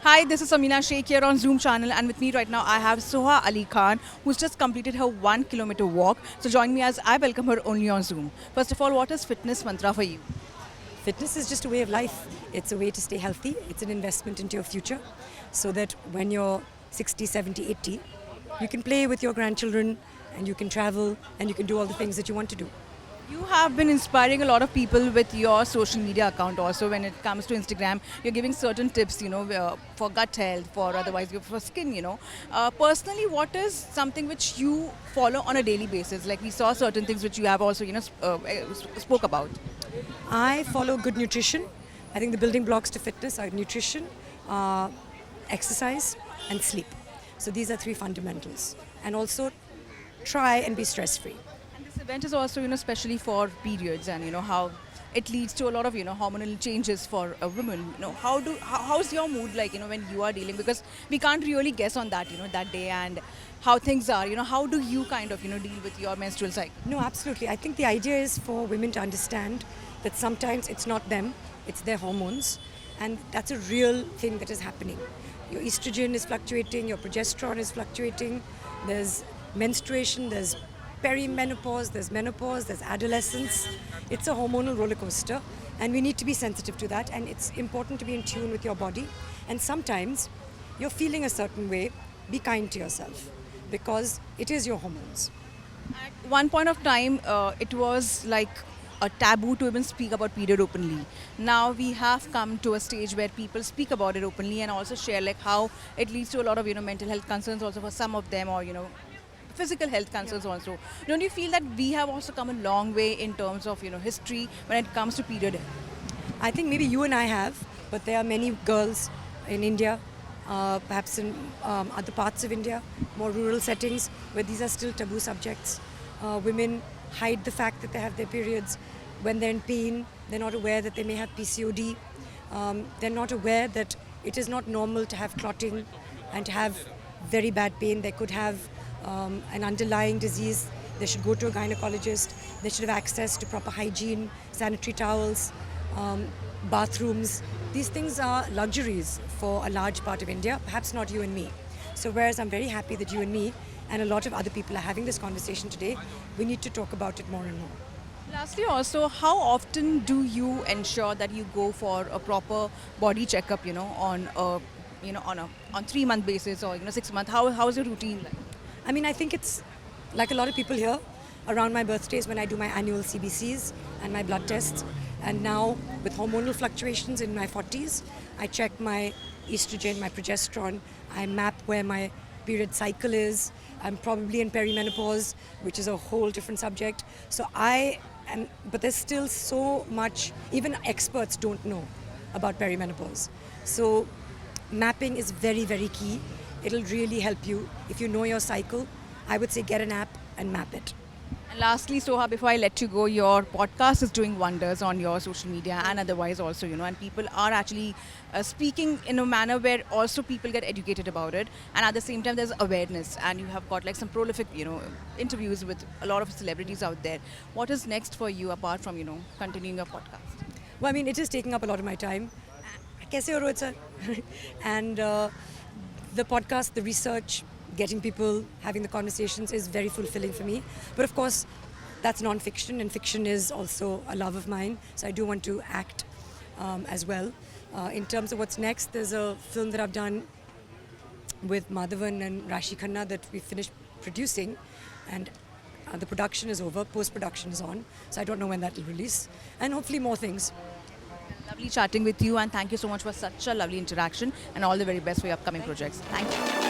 Hi, this is Samina Sheikh here on Zoom channel, and with me right now I have Soha Ali Khan, who's just completed her 1 kilometer walk. So join me as I welcome her only on Zoom. First of all, what is fitness mantra for you? Fitness is just a way of life. It's a way to stay healthy. It's an investment into your future so that when you're 60, 70, 80, you can play with your grandchildren and you can travel and you can do all the things that you want to do. You have been inspiring a lot of people with your social media account also when it comes to Instagram. You're giving certain tips, for gut health, for otherwise for skin. Personally, what is something which you follow on a daily basis? Like we saw certain things which you have also, spoke about. I follow good nutrition. I think the building blocks to fitness are nutrition, exercise, and sleep. So these are three fundamentals. And also try and be stress free. And this event is also, especially for periods and, how it leads to a lot of, hormonal changes for a woman. How's your mood like, when you are dealing? Because we can't really guess on that, that day and how things are. How do you kind of, deal with your menstrual cycle? No, absolutely. I think the idea is for women to understand that sometimes it's not them, it's their hormones. And that's a real thing that is happening. Your estrogen is fluctuating, your progesterone is fluctuating, there's menstruation, there's perimenopause, there's menopause, there's adolescence. It's a hormonal roller coaster, and we need to be sensitive to that. And it's important to be in tune with your body. And sometimes you're feeling a certain way, be kind to yourself because it is your hormones. At one point of time, it was like a taboo to even speak about period openly. Now we have come to a stage where people speak about it openly and also share like how it leads to a lot of mental health concerns also for some of them, or physical health concerns also. Don't you feel that we have also come a long way in terms of history when it comes to period health? I think maybe you and I have, but there are many girls in India, perhaps in other parts of India, more rural settings, where these are still taboo subjects. Women hide the fact that they have their periods. When they're in pain, they're not aware that they may have PCOD. They're not aware that it is not normal to have clotting and to have very bad pain. They could have an underlying disease. They should go to a gynecologist. They should have access to proper hygiene, sanitary towels, bathrooms. These things are luxuries for a large part of India, perhaps not you and me. So whereas I'm very happy that you and me and a lot of other people are having this conversation today, we need to talk about it more and more. Lastly, also, how often do you ensure that you go for a proper body checkup, on a, on 3 month basis or 6 month? How's your routine like? I mean, I think it's like a lot of people here around my birthdays when I do my annual CBCs and my blood tests. And now with hormonal fluctuations in my 40s, I check my estrogen, my progesterone. I map where my period cycle is. I'm probably in perimenopause, which is a whole different subject. So but there's still so much, even experts don't know about perimenopause. So mapping is very, very key. It'll really help you. If you know your cycle, I would say get an app and map it. And lastly, Soha, before I let you go, your podcast is doing wonders on your social media and otherwise also, and people are actually speaking in a manner where also people get educated about it. And at the same time, there's awareness. And you have got like some prolific, interviews with a lot of celebrities out there. What is next for you apart from, continuing your podcast? Well, I mean, it is taking up a lot of my time. Kaise ho Rohit sir? And the podcast, the research, getting people, having the conversations is very fulfilling for me. But of course, that's non-fiction, and fiction is also a love of mine. So I do want to act as well. In terms of what's next, there's a film that I've done with Madhavan and Rashi Khanna that we finished producing, and the production is over, post-production is on. So I don't know when that will release, and hopefully more things. Lovely chatting with you, and thank you so much for such a lovely interaction, and all the very best for your upcoming projects. Thank you.